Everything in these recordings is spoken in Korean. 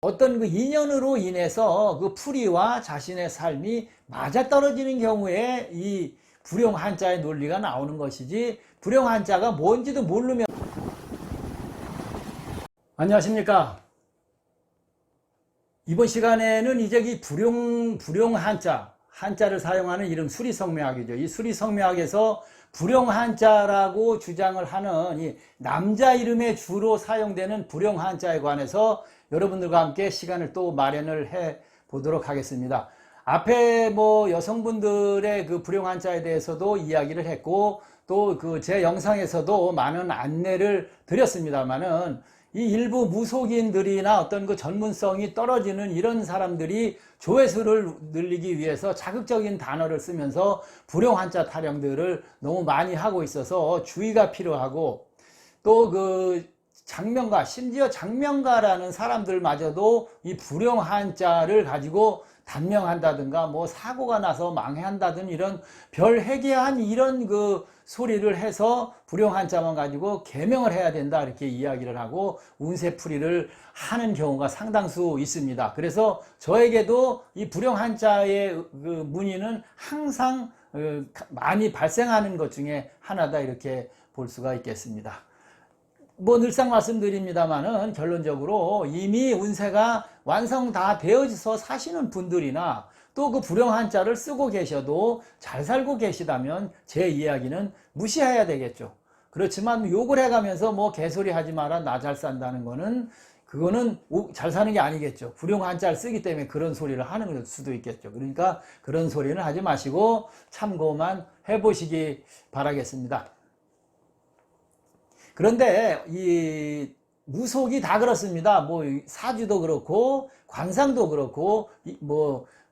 어떤 그 인연으로 인해서 그 풀이와 자신의 삶이 맞아떨어지는 경우에 이 불용 한자의 논리가 나오는 것이지, 불용 한자가 뭔지도 모르면. 안녕하십니까. 이번 시간에는 이제 이 불용 한자를 사용하는 이름 수리성묘학이죠. 이 수리성묘학에서 불용 한자라고 주장을 하는 이 남자 이름에 주로 사용되는 불용 한자에 관해서 여러분들과 함께 시간을 또 마련을 해 보도록 하겠습니다. 앞에 여성분들의 그 불용 한자에 대해서도 이야기를 했고, 또 그 제 영상에서도 많은 안내를 드렸습니다만은, 이 일부 무속인들이나 어떤 그 전문성이 떨어지는 이런 사람들이 조회수를 늘리기 위해서 자극적인 단어를 쓰면서 불용 한자 타령들을 너무 많이 하고 있어서 주의가 필요하고, 또 그 장명가, 심지어 장명가라는 사람들마저도 이 불용 한자를 가지고 단명한다든가 사고가 나서 망해한다든 이런 별 회개한 이런 그 소리를 해서 불용 한자만 가지고 계명을 해야 된다 이렇게 이야기를 하고 운세풀이를 하는 경우가 상당수 있습니다. 그래서 저에게도 이 불용 한자의 그 문의는 항상 많이 발생하는 것 중에 하나다 이렇게 볼 수가 있겠습니다. 늘상 말씀드립니다만은 결론적으로 이미 운세가 완성 다 되어서 사시는 분들이나 또 그 불용 한자를 쓰고 계셔도 잘 살고 계시다면 제 이야기는 무시해야 되겠죠. 그렇지만 욕을 해가면서 개소리 하지 마라, 나 잘 산다는 거는, 그거는 잘 사는 게 아니겠죠. 불용 한자를 쓰기 때문에 그런 소리를 하는 수도 있겠죠. 그러니까 그런 소리는 하지 마시고 참고만 해보시기 바라겠습니다. 그런데 이 무속이 다 그렇습니다. 사주도 그렇고 관상도 그렇고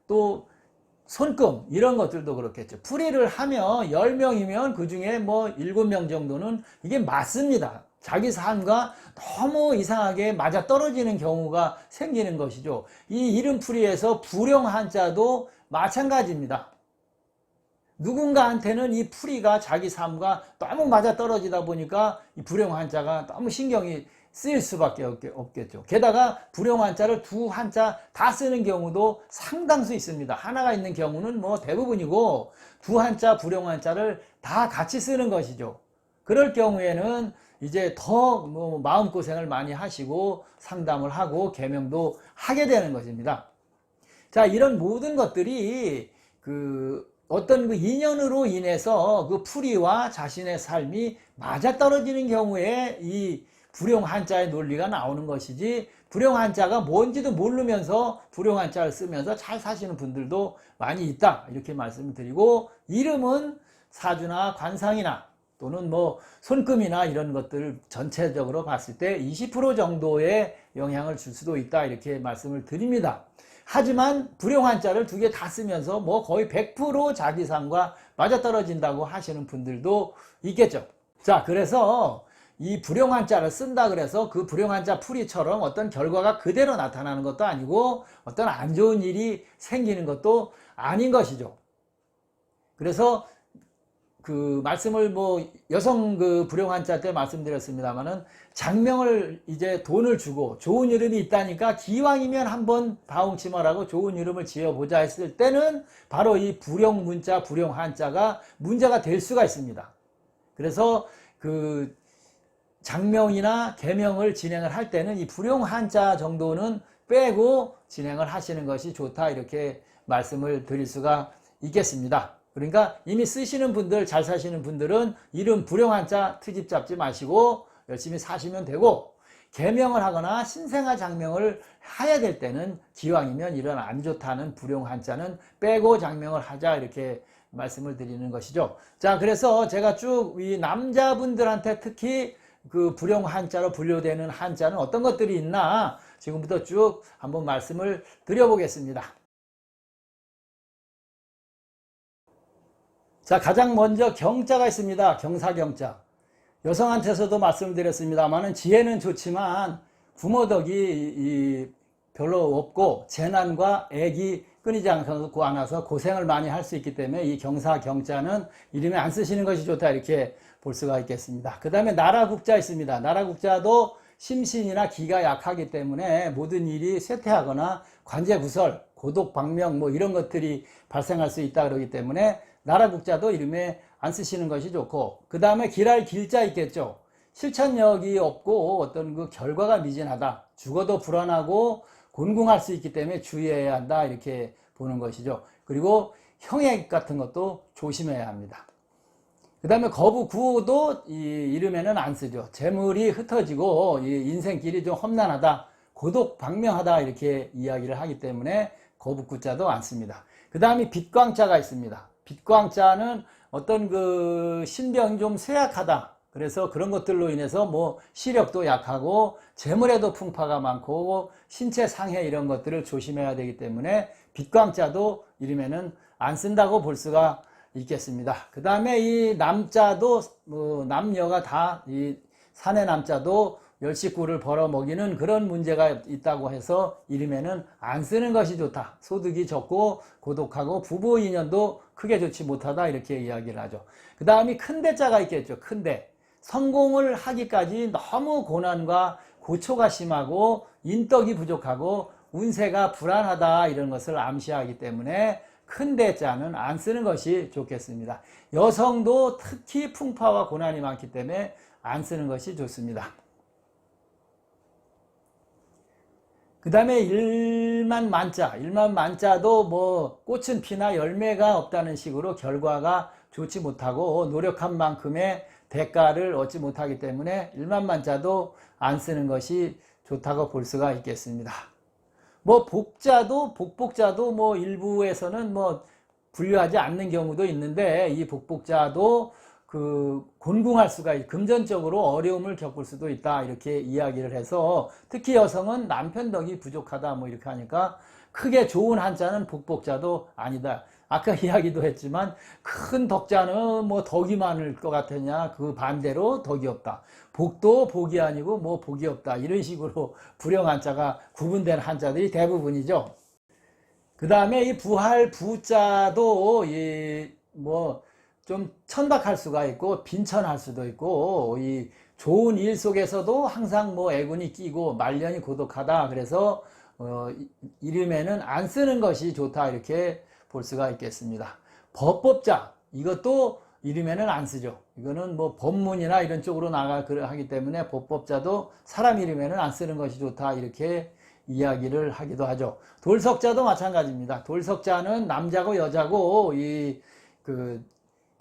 또 손금 이런 것들도 그렇겠죠. 풀이를 하면 10명이면 그 중에 7명 정도는 이게 맞습니다. 자기 삶과 너무 이상하게 맞아떨어지는 경우가 생기는 것이죠. 이 이름풀이에서 불용 한자도 마찬가지입니다. 누군가한테는 이 풀이가 자기 삶과 너무 맞아떨어지다 보니까 이 불용 한자가 너무 신경이 쓰일 수밖에 없겠죠. 게다가 불용 한자를 두 한자 다 쓰는 경우도 상당수 있습니다. 하나가 있는 경우는 대부분이고, 두 한자 불용 한자를 다 같이 쓰는 것이죠. 그럴 경우에는 이제 더 마음고생을 많이 하시고 상담을 하고 계명도 하게 되는 것입니다. 자, 이런 모든 것들이 어떤 그 인연으로 인해서 그 풀이와 자신의 삶이 맞아떨어지는 경우에 이 불용 한자의 논리가 나오는 것이지, 불용 한자가 뭔지도 모르면서 불용 한자를 쓰면서 잘 사시는 분들도 많이 있다 이렇게 말씀을 드리고, 이름은 사주나 관상이나 또는 손금이나 이런 것들을 전체적으로 봤을 때 20% 정도의 영향을 줄 수도 있다 이렇게 말씀을 드립니다. 하지만 불용 한자를 두 개 다 쓰면서 거의 100% 자기 삶과 맞아떨어진다고 하시는 분들도 있겠죠. 자, 그래서 이 불용 한자를 쓴다 그래서 그 불용 한자 풀이처럼 어떤 결과가 그대로 나타나는 것도 아니고 어떤 안 좋은 일이 생기는 것도 아닌 것이죠. 그래서 그 말씀을 여성 그 불용 한자 때 말씀드렸습니다만은, 장명을 이제 돈을 주고 좋은 이름이 있다니까 기왕이면 한번 다홍치마라고 좋은 이름을 지어보자 했을 때는 바로 이 불용 문자, 불용 한자가 문제가 될 수가 있습니다. 그래서 그 장명이나 계명을 진행을 할 때는 이 불용 한자 정도는 빼고 진행을 하시는 것이 좋다 이렇게 말씀을 드릴 수가 있겠습니다. 그러니까 이미 쓰시는 분들, 잘 사시는 분들은 이름 불용 한자 트집 잡지 마시고 열심히 사시면 되고, 계명을 하거나 신생아 장명을 해야 될 때는 기왕이면 이런 안 좋다는 불용 한자는 빼고 장명을 하자 이렇게 말씀을 드리는 것이죠. 자, 그래서 제가 쭉 이 남자분들한테 특히 그 불용 한자로 분류되는 한자는 어떤 것들이 있나 지금부터 쭉 한번 말씀을 드려보겠습니다. 자, 가장 먼저 경자가 있습니다. 경사경자. 여성한테서도 말씀드렸습니다만은 지혜는 좋지만 부모덕이 별로 없고 재난과 액이 끊이지 않고 안아서 고생을 많이 할 수 있기 때문에 이 경사경자는 이름에 안 쓰시는 것이 좋다 이렇게 볼 수가 있겠습니다. 그 다음에 나라국자 있습니다. 나라국자도 심신이나 기가 약하기 때문에 모든 일이 쇠퇴하거나 관제구설, 고독방명 뭐 이런 것들이 발생할 수 있다 그러기 때문에 나라국자도 이름에 안 쓰시는 것이 좋고, 그 다음에 길할 길자 있겠죠. 실천력이 없고 어떤 그 결과가 미진하다, 죽어도 불안하고 곤궁할 수 있기 때문에 주의해야 한다 이렇게 보는 것이죠. 그리고 형액 같은 것도 조심해야 합니다. 그 다음에 거부구도 이 이름에는 안 쓰죠. 재물이 흩어지고 이 인생길이 좀 험난하다, 고독방명하다 이렇게 이야기를 하기 때문에 거부구자도 안 씁니다. 그 다음에 빛광자가 있습니다. 빛광자는 어떤 그 신병이 좀 쇠약하다, 그래서 그런 것들로 인해서 뭐 시력도 약하고 재물에도 풍파가 많고 신체 상해 이런 것들을 조심해야 되기 때문에 빛광자도 이름에는 안 쓴다고 볼 수가 있겠습니다. 그 다음에 이 남자도 뭐 남녀가 다 이 사내 남자도 열식구를 벌어먹이는 그런 문제가 있다고 해서 이름에는 안 쓰는 것이 좋다. 소득이 적고 고독하고 부부 인연도 크게 좋지 못하다 이렇게 이야기를 하죠. 그 다음에 큰 대자가 있겠죠. 큰 대. 성공을 하기까지 너무 고난과 고초가 심하고 인덕이 부족하고 운세가 불안하다 이런 것을 암시하기 때문에 큰 대자는 안 쓰는 것이 좋겠습니다. 여성도 특히 풍파와 고난이 많기 때문에 안 쓰는 것이 좋습니다. 그 다음에 일만 만자도 뭐 꽃은 피나 열매가 없다는 식으로 결과가 좋지 못하고 노력한 만큼의 대가를 얻지 못하기 때문에 일만 만자도 안 쓰는 것이 좋다고 볼 수가 있겠습니다. 뭐 복복자도 뭐 일부에서는 뭐 분류하지 않는 경우도 있는데 이 복복자도 그 곤궁할 수가 금전적으로 어려움을 겪을 수도 있다 이렇게 이야기를 해서, 특히 여성은 남편 덕이 부족하다 뭐 이렇게 하니까 크게 좋은 한자는 복복자도 아니다. 아까 이야기도 했지만 큰 덕자는 뭐 덕이 많을 것 같으냐, 그 반대로 덕이 없다. 복도 복이 아니고 뭐 복이 없다 이런 식으로 불형 한자가 구분된 한자들이 대부분이죠. 그 다음에 이 부할 부자도 뭐 좀 천박할 수가 있고 빈천할 수도 있고, 이 좋은 일 속에서도 항상 뭐 애군이 끼고 말년이 고독하다, 그래서 이름에는 안 쓰는 것이 좋다 이렇게 볼 수가 있겠습니다. 법법자 이것도 이름에는 안 쓰죠. 이거는 뭐 법문이나 이런 쪽으로 하기 때문에 법법자도 사람 이름에는 안 쓰는 것이 좋다 이렇게 이야기를 하기도 하죠. 돌석자도 마찬가지입니다. 돌석자는 남자고 여자고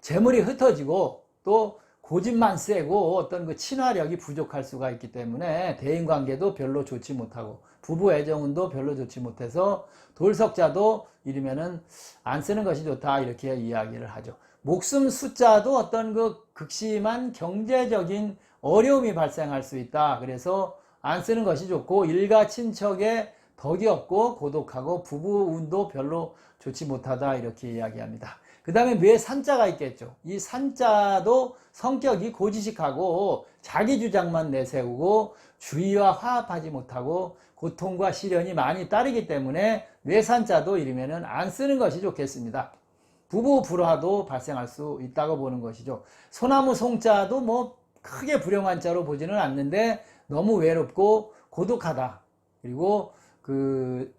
재물이 흩어지고 또 고집만 세고 어떤 그 친화력이 부족할 수가 있기 때문에 대인관계도 별로 좋지 못하고 부부 애정운도 별로 좋지 못해서 돌석자도 이러면은 안 쓰는 것이 좋다 이렇게 이야기를 하죠. 목숨 숫자도 어떤 그 극심한 경제적인 어려움이 발생할 수 있다. 그래서 안 쓰는 것이 좋고, 일가 친척에 덕이 없고 고독하고 부부 운도 별로 좋지 못하다 이렇게 이야기합니다. 그 다음에 뇌 산자가 있겠죠. 이 산자도 성격이 고지식하고 자기 주장만 내세우고 주의와 화합하지 못하고 고통과 시련이 많이 따르기 때문에 뇌산자도 이러면은 안 쓰는 것이 좋겠습니다. 부부 불화도 발생할 수 있다고 보는 것이죠. 소나무 송자도 뭐 크게 불행한 자로 보지는 않는데 너무 외롭고 고독하다. 그리고 그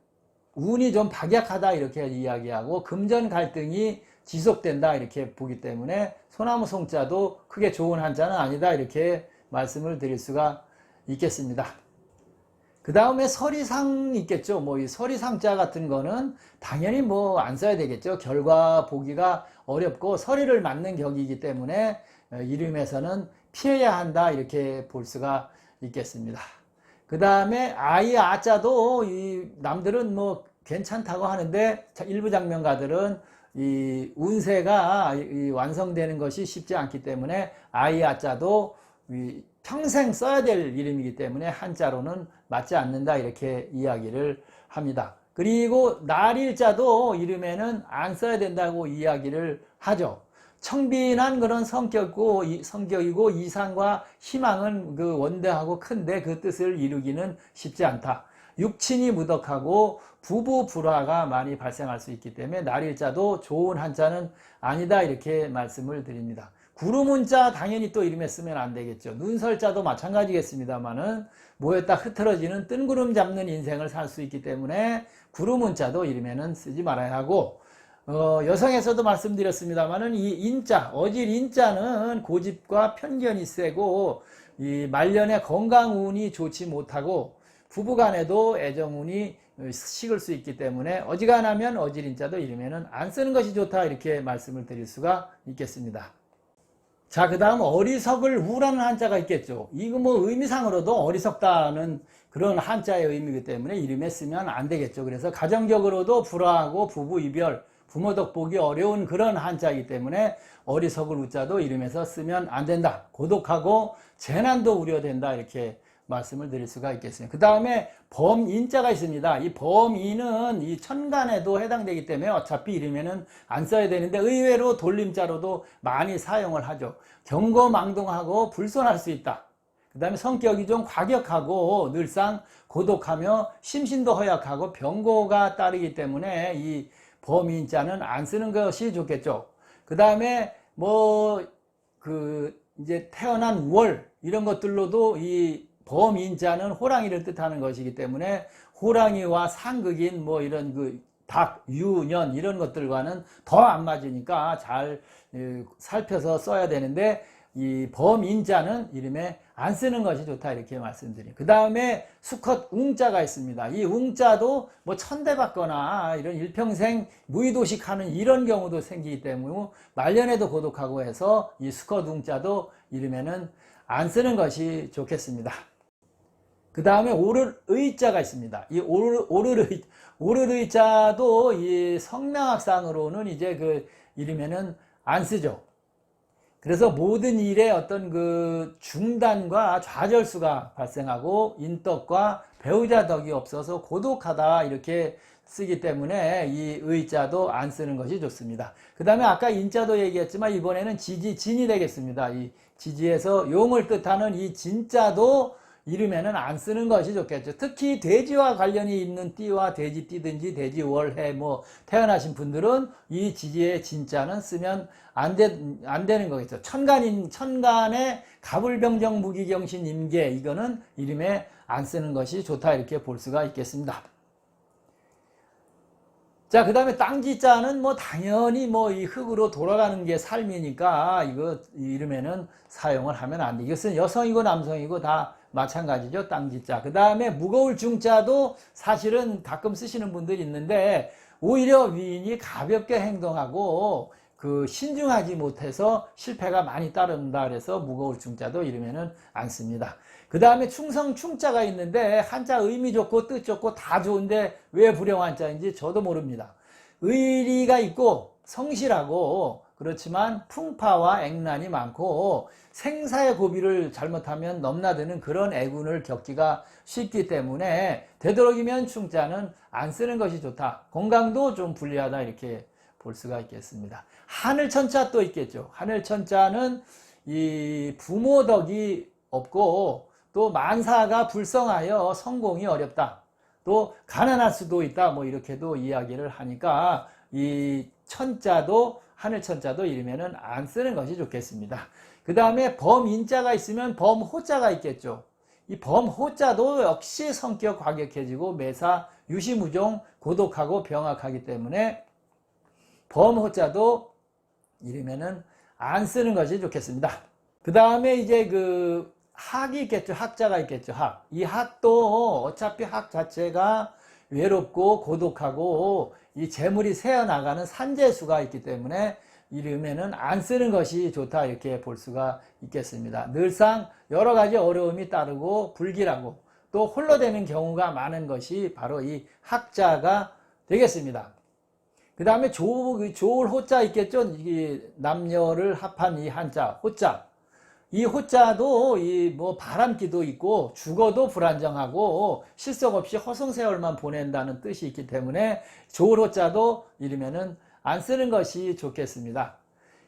운이 좀 박약하다 이렇게 이야기하고 금전 갈등이 지속된다 이렇게 보기 때문에 소나무 송자도 크게 좋은 한자는 아니다 이렇게 말씀을 드릴 수가 있겠습니다. 그 다음에 서리상 있겠죠. 뭐 이 서리상자 같은 거는 당연히 뭐 안 써야 되겠죠. 결과 보기가 어렵고 서리를 맞는 격이기 때문에 이름에서는 피해야 한다 이렇게 볼 수가 있겠습니다. 그 다음에 아이 아자도 이 남들은 뭐 괜찮다고 하는데 일부 장명가들은 이 운세가 완성되는 것이 쉽지 않기 때문에 아이 아자도 평생 써야 될 이름이기 때문에 한자로는 맞지 않는다 이렇게 이야기를 합니다. 그리고 날일자도 이름에는 안 써야 된다고 이야기를 하죠. 청빈한 그런 성격이고 이상과 희망은 그 원대하고 큰데 그 뜻을 이루기는 쉽지 않다. 육친이 무덕하고 부부 불화가 많이 발생할 수 있기 때문에 날일자도 좋은 한자는 아니다 이렇게 말씀을 드립니다. 구름문자 당연히 또 이름에 쓰면 안 되겠죠. 눈설자도 마찬가지겠습니다만은 모였다 흐트러지는 뜬구름 잡는 인생을 살 수 있기 때문에 구름문자도 이름에는 쓰지 말아야 하고, 여성에서도 말씀드렸습니다만은 이 인자, 어질 인자는 고집과 편견이 세고 이 말년에 건강운이 좋지 못하고 부부간에도 애정운이 식을 수 있기 때문에 어지간하면 어질 인자도 이름에는 안 쓰는 것이 좋다, 이렇게 말씀을 드릴 수가 있겠습니다. 자, 그 다음 어리석을 우라는 한자가 있겠죠. 이거 뭐 의미상으로도 어리석다는 그런 한자의 의미이기 때문에 이름에 쓰면 안 되겠죠. 그래서 가정적으로도 불화하고 부부 이별, 부모 덕 보기 어려운 그런 한자이기 때문에 어리석을 우자도 이름에서 쓰면 안 된다. 고독하고 재난도 우려된다, 이렇게 말씀을 드릴 수가 있겠습니다. 그 다음에 범인자가 있습니다. 이 범인은 이 천간에도 해당되기 때문에 어차피 이름에는 안 써야 되는데 의외로 돌림자로도 많이 사용을 하죠. 경거망동하고 불손할 수 있다. 그 다음에 성격이 좀 과격하고 늘상 고독하며 심신도 허약하고 병고가 따르기 때문에 이 범인자는 안 쓰는 것이 좋겠죠. 그 다음에 이제 태어난 월 이런 것들로도 이 범인자는 호랑이를 뜻하는 것이기 때문에 호랑이와 상극인 이런 닭, 유, 년 이런 것들과는 더 안 맞으니까 잘 살펴서 써야 되는데 이 범인자는 이름에 안 쓰는 것이 좋다, 이렇게 말씀드립니다. 그 다음에 수컷 웅자가 있습니다. 이 웅자도 천대받거나 이런 일평생 무의도식하는 이런 경우도 생기기 때문에 말년에도 고독하고 해서 이 수컷 웅자도 이름에는 안 쓰는 것이 좋겠습니다. 그 다음에 오를의자가 있습니다. 이 오를의자도 이 성명학상으로는 이제 이름에는 안 쓰죠. 그래서 모든 일에 어떤 중단과 좌절수가 발생하고 인덕과 배우자 덕이 없어서 고독하다, 이렇게 쓰기 때문에 이 의자도 안 쓰는 것이 좋습니다. 그 다음에 아까 인자도 얘기했지만 이번에는 진이 되겠습니다. 이 지지에서 용을 뜻하는 이 진자도 이름에는 안 쓰는 것이 좋겠죠. 특히 돼지와 관련이 있는 띠와 돼지띠든지 돼지월해 태어나신 분들은 이 지지의 진자는 쓰면 안 되는 거겠죠. 천간에 가불병정 무기경신 임계, 이거는 이름에 안 쓰는 것이 좋다, 이렇게 볼 수가 있겠습니다. 자, 그 다음에 땅지자는 당연히 이 흙으로 돌아가는 게 삶이니까 이거 이름에는 사용을 하면 안 돼. 이것은 여성이고 남성이고 다 마찬가지죠. 땅지자. 그 다음에 무거울 중자도 사실은 가끔 쓰시는 분들이 있는데 오히려 위인이 가볍게 행동하고 신중하지 못해서 실패가 많이 따른다, 그래서 무거울 중자도 이름에는 안 씁니다. 그 다음에 충성 충자가 있는데 한자 의미 좋고 뜻 좋고 다 좋은데 왜 불용한자인지 저도 모릅니다. 의리가 있고 성실하고 그렇지만 풍파와 액난이 많고 생사의 고비를 잘못하면 넘나드는 그런 애군을 겪기가 쉽기 때문에 되도록이면 충자는 안 쓰는 것이 좋다. 건강도 좀 불리하다, 이렇게 볼 수가 있겠습니다. 하늘천자 또 있겠죠. 하늘천자는 이 부모덕이 없고 또 만사가 불성하여 성공이 어렵다. 또 가난할 수도 있다. 이렇게도 이야기를 하니까 이 천자도 하늘천자도 이름에는 안 쓰는 것이 좋겠습니다. 그 다음에 범인자가 있으면 범호자가 있겠죠. 이 범호자도 역시 성격 과격해지고 매사 유시무종 고독하고 병약하기 때문에 범호자도 이름에는 안 쓰는 것이 좋겠습니다. 그 다음에 이제 학이 있겠죠. 학자가 있겠죠. 학. 이 학도 어차피 학 자체가 외롭고 고독하고 이 재물이 새어나가는 산재수가 있기 때문에 이름에는 안 쓰는 것이 좋다, 이렇게 볼 수가 있겠습니다. 늘상 여러 가지 어려움이 따르고 불길하고 또 홀로 되는 경우가 많은 것이 바로 이 학자가 되겠습니다. 그 다음에 좋을 호자 있겠죠. 남녀를 합한 이 한자, 호자. 이 호자도 바람기도 있고 죽어도 불안정하고 실속 없이 허송세월만 보낸다는 뜻이 있기 때문에 좋을 호자도 이름에는 안 쓰는 것이 좋겠습니다.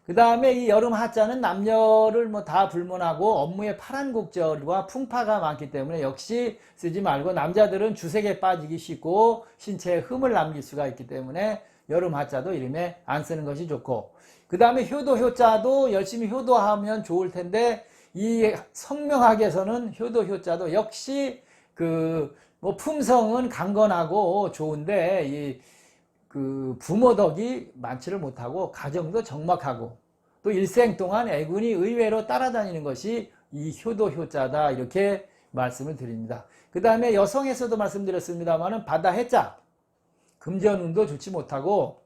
그 다음에 이 여름 하자는 남녀를 다 불문하고 업무에 파란국절과 풍파가 많기 때문에 역시 쓰지 말고 남자들은 주색에 빠지기 쉽고 신체에 흠을 남길 수가 있기 때문에 여름 한자도 이름에 안 쓰는 것이 좋고, 그 다음에 효도 효자도 열심히 효도하면 좋을 텐데, 이 성명학에서는 효도 효자도 역시 뭐 품성은 강건하고 좋은데 부모 덕이 많지를 못하고 가정도 적막하고 또 일생 동안 애군이 의외로 따라다니는 것이 이 효도 효자다, 이렇게 말씀을 드립니다. 그 다음에 여성에서도 말씀드렸습니다만은 바다 해자, 금전운도 좋지 못하고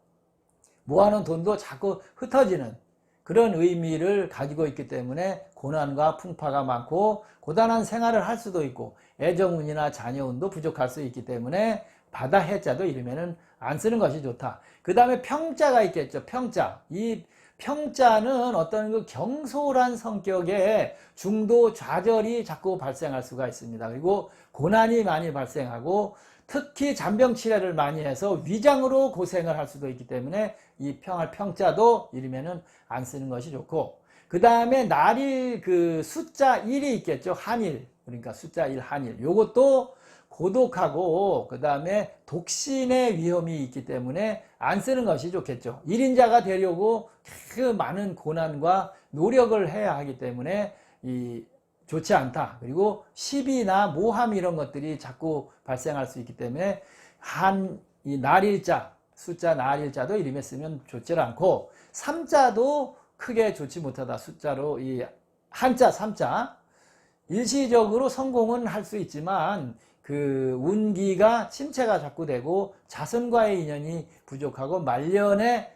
모아놓은 돈도 자꾸 흩어지는 그런 의미를 가지고 있기 때문에 고난과 풍파가 많고 고단한 생활을 할 수도 있고 애정운이나 자녀운도 부족할 수 있기 때문에 바다 해자도 이름에는 안 쓰는 것이 좋다. 그 다음에 평자가 있겠죠. 평자. 이 평자는 어떤 그 경솔한 성격의 중도 좌절이 자꾸 발생할 수가 있습니다. 그리고 고난이 많이 발생하고 특히 잔병치레를 많이 해서 위장으로 고생을 할 수도 있기 때문에 이 평할 평자도 이름에는 안 쓰는 것이 좋고, 그 다음에 날일 숫자 1이 있겠죠. 한일. 그러니까 숫자 1 한일. 요것도 고독하고 그 다음에 독신의 위험이 있기 때문에 안 쓰는 것이 좋겠죠. 1인자가 되려고 그 많은 고난과 노력을 해야 하기 때문에 좋지 않다. 그리고 시비나 모함 이런 것들이 자꾸 발생할 수 있기 때문에 이 날일자, 숫자 날일자도 이름에 쓰면 좋지 않고, 삼자도 크게 좋지 못하다. 숫자로 이 한자, 삼자. 일시적으로 성공은 할 수 있지만 운기가 침체가 자꾸 되고 자손과의 인연이 부족하고 말년에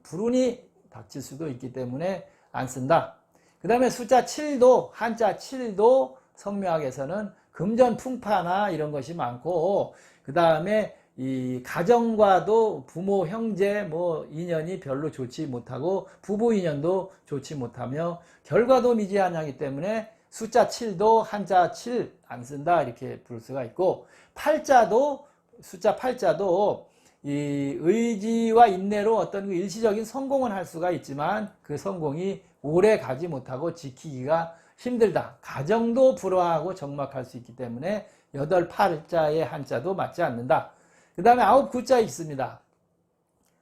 불운이 닥칠 수도 있기 때문에 안 쓴다. 그 다음에 숫자 7도, 한자 7도 성명학에서는 금전 풍파나 이런 것이 많고, 그 다음에 이 가정과도 부모, 형제 뭐 인연이 별로 좋지 못하고 부부 인연도 좋지 못하며 결과도 미지하기 때문에 숫자 7도 한자 7 안 쓴다, 이렇게 부를 수가 있고, 팔자도 숫자 8자도 이 의지와 인내로 어떤 일시적인 성공은 할 수가 있지만 그 성공이 오래 가지 못하고 지키기가 힘들다. 가정도 불화하고 적막할 수 있기 때문에 8, 8자의 한자도 맞지 않는다. 그 다음에 9, 9자 있습니다.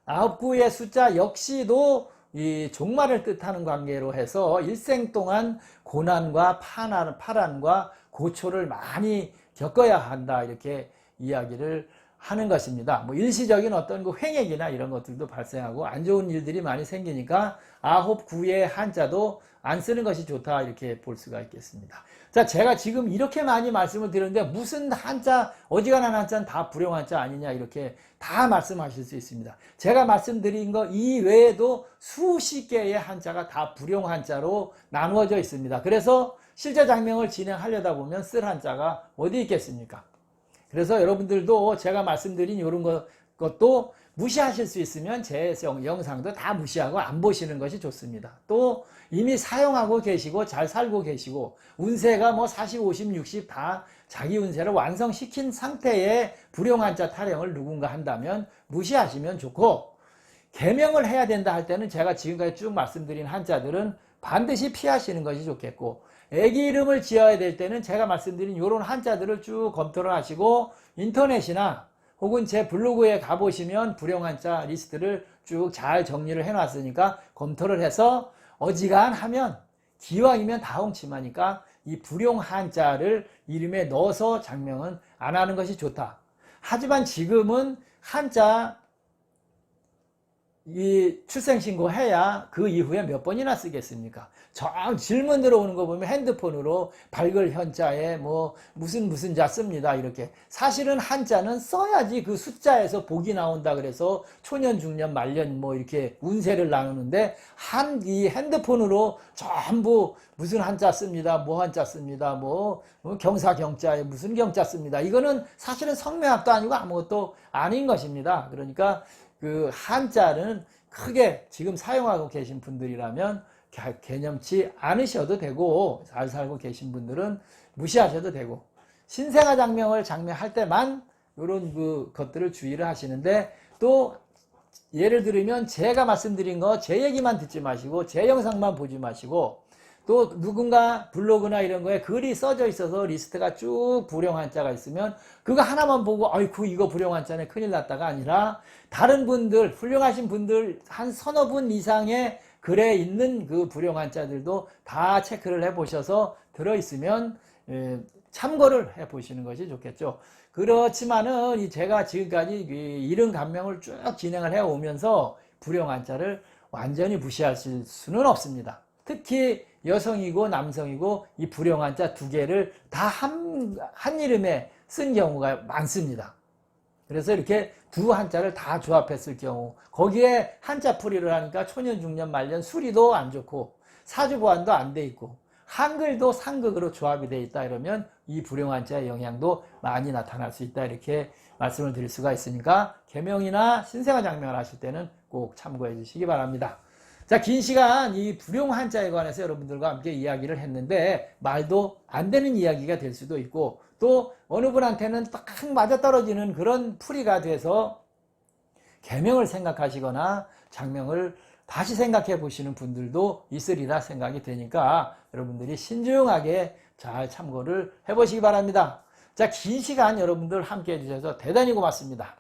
9, 9의 숫자 역시도 이 종말을 뜻하는 관계로 해서 일생 동안 고난과 파란과 고초를 많이 겪어야 한다, 이렇게 이야기를 하는 것입니다. 뭐 일시적인 어떤 횡액이나 이런 것들도 발생하고 안 좋은 일들이 많이 생기니까 9, 9의 한자도 안 쓰는 것이 좋다, 이렇게 볼 수가 있겠습니다. 자, 제가 지금 이렇게 많이 말씀을 드렸는데 무슨 한자, 어지간한 한자는 다 불용한자 아니냐, 이렇게 다 말씀하실 수 있습니다. 제가 말씀드린 거 이외에도 수십 개의 한자가 다 불용한자로 나누어져 있습니다. 그래서 실제 장명을 진행하려다 보면 쓸 한자가 어디 있겠습니까? 그래서 여러분들도 제가 말씀드린 이런 것도 무시하실 수 있으면 제 영상도 다 무시하고 안 보시는 것이 좋습니다. 또 이미 사용하고 계시고 잘 살고 계시고 운세가 뭐 40, 50, 60 다 자기 운세를 완성시킨 상태의 불용한자 타령을 누군가 한다면 무시하시면 좋고, 개명을 해야 된다 할 때는 제가 지금까지 쭉 말씀드린 한자들은 반드시 피하시는 것이 좋겠고, 애기 이름을 지어야 될 때는 제가 말씀드린 이런 한자들을 쭉 검토를 하시고 인터넷이나 혹은 제 블로그에 가보시면 불용한자 리스트를 쭉 잘 정리를 해놨으니까 검토를 해서 어지간하면 기왕이면 다 엉침하니까 이 불용한자를 이름에 넣어서 장명은 안 하는 것이 좋다. 하지만 지금은 한자 이 출생신고 해야 그 이후에 몇 번이나 쓰겠습니까? 질문 들어오는 거 보면 핸드폰으로 발글 현자에 뭐 무슨 자 씁니다, 이렇게. 사실은 한자는 써야지 그 숫자에서 복이 나온다 그래서 초년, 중년, 말년 뭐 이렇게 운세를 나누는데 이 핸드폰으로 전부 무슨 한자 씁니다, 뭐 한자 씁니다, 뭐 경사 경자에 무슨 경자 씁니다. 이거는 사실은 성명학도 아니고 아무것도 아닌 것입니다. 그러니까 그 한자는 크게 지금 사용하고 계신 분들이라면 개념치 않으셔도 되고, 잘 살고 계신 분들은 무시하셔도 되고, 신생아 장명을 장명할 때만 이런 것들을 주의를 하시는데, 또 예를 들면 제가 말씀드린 거 제 얘기만 듣지 마시고 제 영상만 보지 마시고 또 누군가 블로그나 이런 거에 글이 써져 있어서 리스트가 쭉 불용 한자가 있으면 그거 하나만 보고 아이고 이거 불용 한자네 큰일 났다가 아니라 다른 분들 훌륭하신 분들 한 서너 분 이상의 글에 있는 그 불용 한자들도 다 체크를 해 보셔서 들어있으면 참고를 해 보시는 것이 좋겠죠. 그렇지만은 제가 지금까지 이른 감명을 쭉 진행을 해 오면서 불용 한자를 완전히 무시하실 수는 없습니다. 특히 여성이고 남성이고 이 불용 한자 두 개를 다 한 이름에 쓴 경우가 많습니다. 그래서 이렇게 두 한자를 다 조합했을 경우 거기에 한자풀이를 하니까 초년 중년 말년 수리도 안 좋고 사주보완도 안 돼 있고 한글도 상극으로 조합이 돼 있다 이러면 이 불용 한자의 영향도 많이 나타날 수 있다 이렇게 말씀을 드릴 수가 있으니까 계명이나 신생아 장명을 하실 때는 꼭 참고해 주시기 바랍니다. 자, 긴 시간 이 불용 한자에 관해서 여러분들과 함께 이야기를 했는데 말도 안 되는 이야기가 될 수도 있고 또 어느 분한테는 딱 맞아떨어지는 그런 풀이가 돼서 계명을 생각하시거나 장명을 다시 생각해 보시는 분들도 있으리라 생각이 되니까 여러분들이 신중하게 잘 참고를 해 보시기 바랍니다. 자, 긴 시간 여러분들 함께 해주셔서 대단히 고맙습니다.